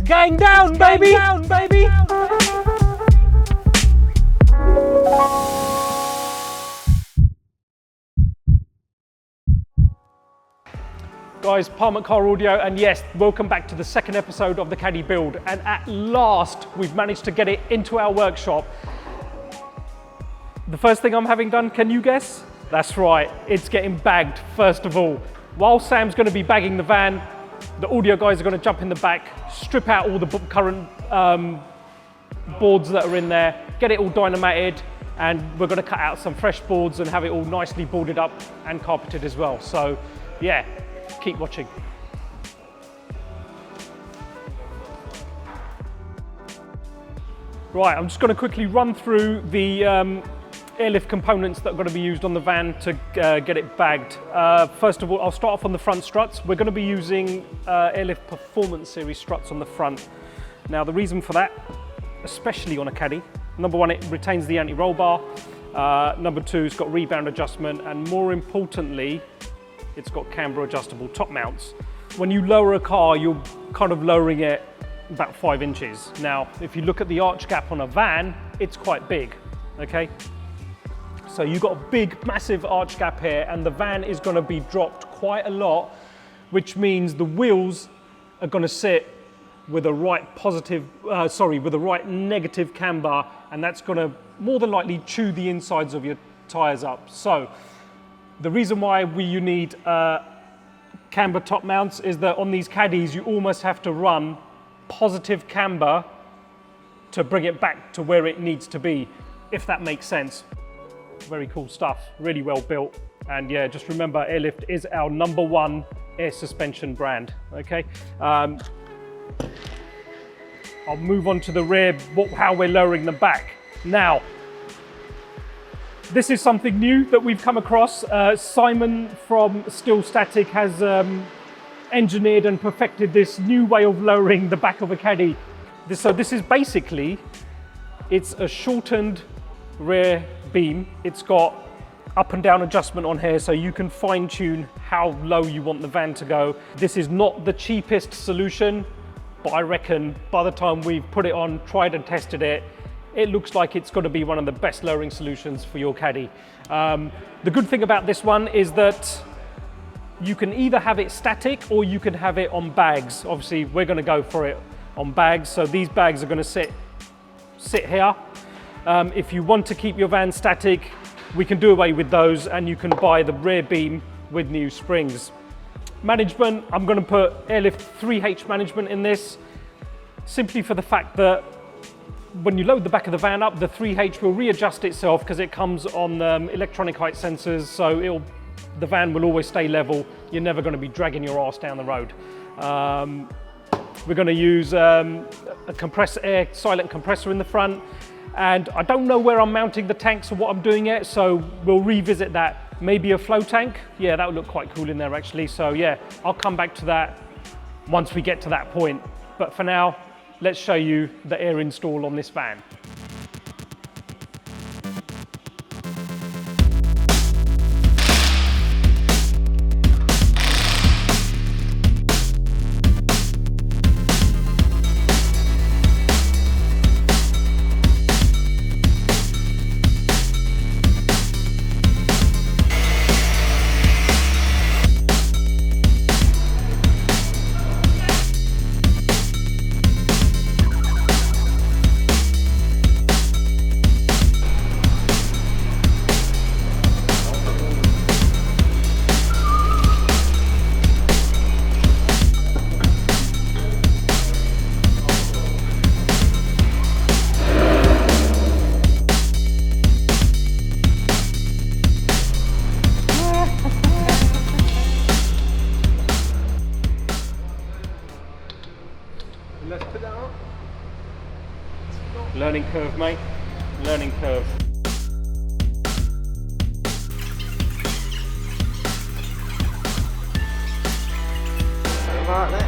Gang down, baby! Gang down, baby! Guys, Parliament Car Audio, and yes, welcome back to the second episode of the Caddy build. And at last, we've managed to get it into our workshop. The first thing I'm having done, can you guess? That's right, it's getting bagged first of all. While Sam's going to be bagging the van, the audio guys are going to jump in the back, strip out all the current boards that are in there, get it all dynamited, and we're going to cut out some fresh boards and have it all nicely boarded up and carpeted as well. So yeah, keep watching. Right, I'm just going to quickly run through the airlift components that are going to be used on the van to get it bagged. First of all, I'll start off on the front struts. We're going to be using Airlift Performance Series struts on the front. Now, the reason for that, especially on a Caddy, number one, it retains the anti-roll bar. Number two, it's got rebound adjustment, and more importantly, it's got camber adjustable top mounts. When you lower a car, you're kind of lowering it about 5 inches. Now, if you look at the arch gap on a van, it's quite big, okay? So you've got a big, massive arch gap here, and the van is going to be dropped quite a lot, which means the wheels are going to sit with a right with a right negative camber, and that's going to more than likely chew the insides of your tyres up. So the reason why you need camber top mounts is that on these Caddies, you almost have to run positive camber to bring it back to where it needs to be, if that makes sense. Very cool stuff, really well built. And yeah, just remember, Airlift is our #1 air suspension brand, okay? I'll move on to the rear, how we're lowering them back. Now, this is something new that we've come across. Simon from Still Static has engineered and perfected this new way of lowering the back of a Caddy. So this is basically, it's a shortened rear beam. It's got up and down adjustment on here, so you can fine tune how low you want the van to go. This is not the cheapest solution, but I reckon by the time we've put it on, tried and tested it, it looks like it's going to be one of the best lowering solutions for your Caddy. The good thing about this one is that you can either have it static or you can have it on bags. Obviously, we're going to go for it on bags, so these bags are going to sit here. If you want to keep your van static, we can do away with those, and you can buy the rear beam with new springs. Management, I'm going to put Airlift 3H management in this, simply for the fact that when you load the back of the van up, the 3H will readjust itself because it comes on electronic height sensors, so the van will always stay level. You're never going to be dragging your ass down the road. We're going to use a silent compressor in the front. And I don't know where I'm mounting the tanks or what I'm doing yet, so we'll revisit that. Maybe a flow tank? Yeah, that would look quite cool in there actually. So yeah, I'll come back to that once we get to that point. But for now, let's show you the air install on this van. Let's put that on. Learning curve, mate. Learning curve. Right there.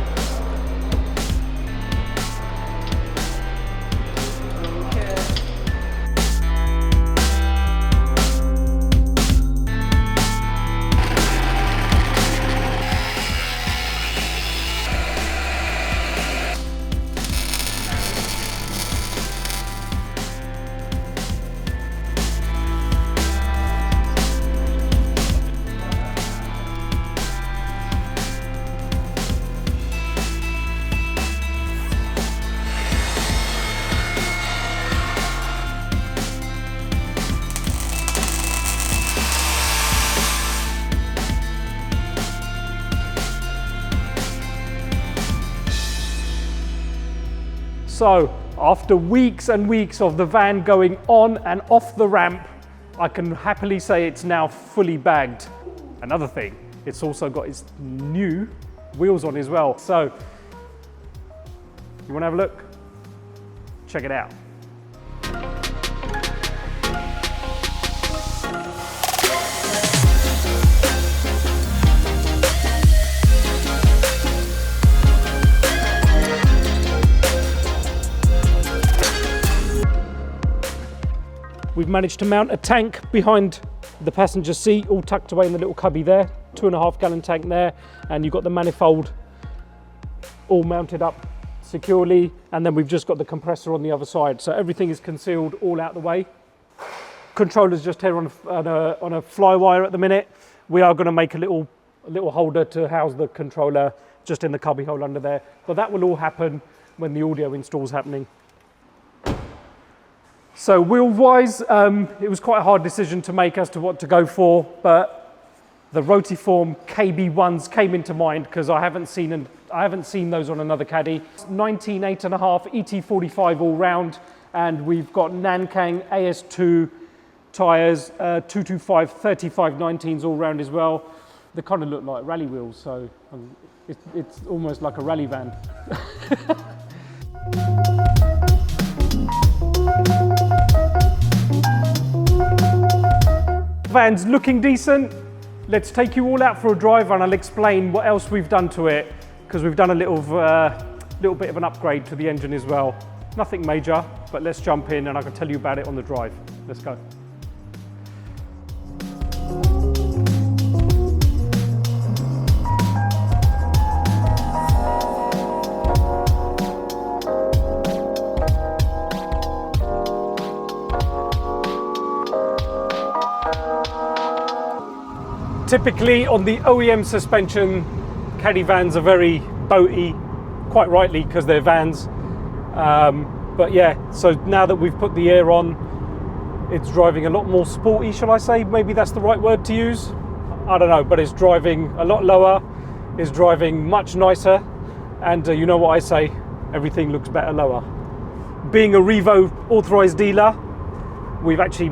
So after weeks and weeks of the van going on and off the ramp, I can happily say it's now fully bagged. Another thing, it's also got its new wheels on as well. So you want to have a look? Check it out. We've managed to mount a tank behind the passenger seat, all tucked away in the little cubby there. 2.5 gallon tank there, and you've got the manifold all mounted up securely, and then we've just got the compressor on the other side. So everything is concealed all out the way. Controller's just here on a fly wire at the minute. We are going to make a little holder to house the controller just in the cubby hole under there, but that will all happen when the audio install's happening. So wheel-wise, it was quite a hard decision to make as to what to go for, but the Rotiform KB1s came into mind because I haven't seen those on another Caddy. 19 8.5 ET45 all round, and we've got Nankang AS2 tyres, 225 35/19s all round as well. They kind of look like rally wheels, so it's almost like a rally van. Van's looking decent. Let's take you all out for a drive and I'll explain what else we've done to it, because we've done a little bit of an upgrade to the engine as well. Nothing major, but let's jump in and I can tell you about it on the drive. Let's go. Typically on the OEM suspension, Caddy vans are very boaty, quite rightly because they're vans. But yeah, so now that we've put the air on, it's driving a lot more sporty, shall I say? Maybe that's the right word to use. I don't know, but it's driving a lot lower, it's driving much nicer, and you know what I say, everything looks better lower. Being a Revo authorized dealer, we've actually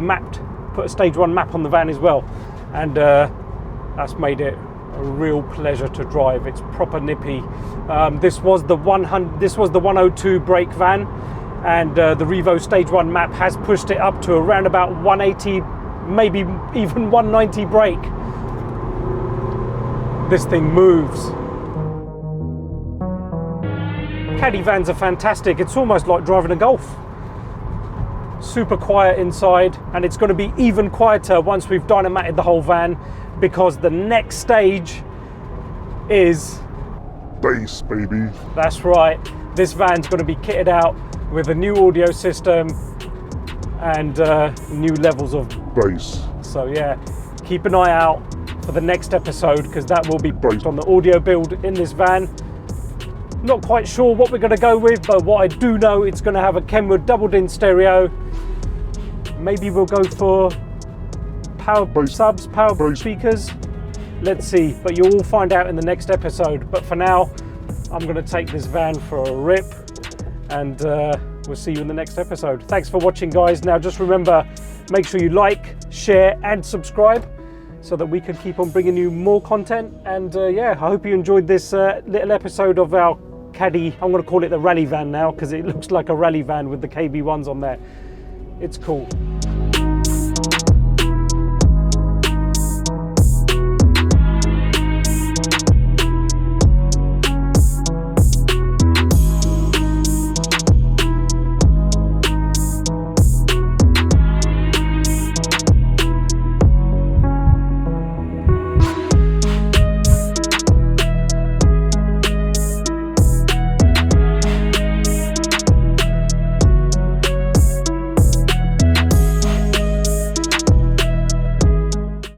put a stage 1 map on the van as well, and that's made it a real pleasure to drive. It's proper nippy. This was the 102 brake van, and the Revo Stage 1 map has pushed it up to around about 180, maybe even 190 brake. This thing moves. Caddy vans are fantastic. It's almost like driving a Golf. Super quiet inside, and it's going to be even quieter once we've dynamated the whole van, because the next stage is bass, baby. That's right. This van's going to be kitted out with a new audio system and new levels of bass. So yeah, keep an eye out for the next episode, because that will be based on the audio build in this van. Not quite sure what we're going to go with, but what I do know, it's going to have a Kenwood double-din stereo. Maybe we'll go for power subs, power speakers. Let's see, but you'll all find out in the next episode. But for now, I'm going to take this van for a rip, and we'll see you in the next episode. Thanks for watching, guys. Now just remember, make sure you like, share and subscribe so that we can keep on bringing you more content. And yeah, I hope you enjoyed this little episode of our Caddy. I'm going to call it the rally van now, because it looks like a rally van with the KB1s on there. It's cool.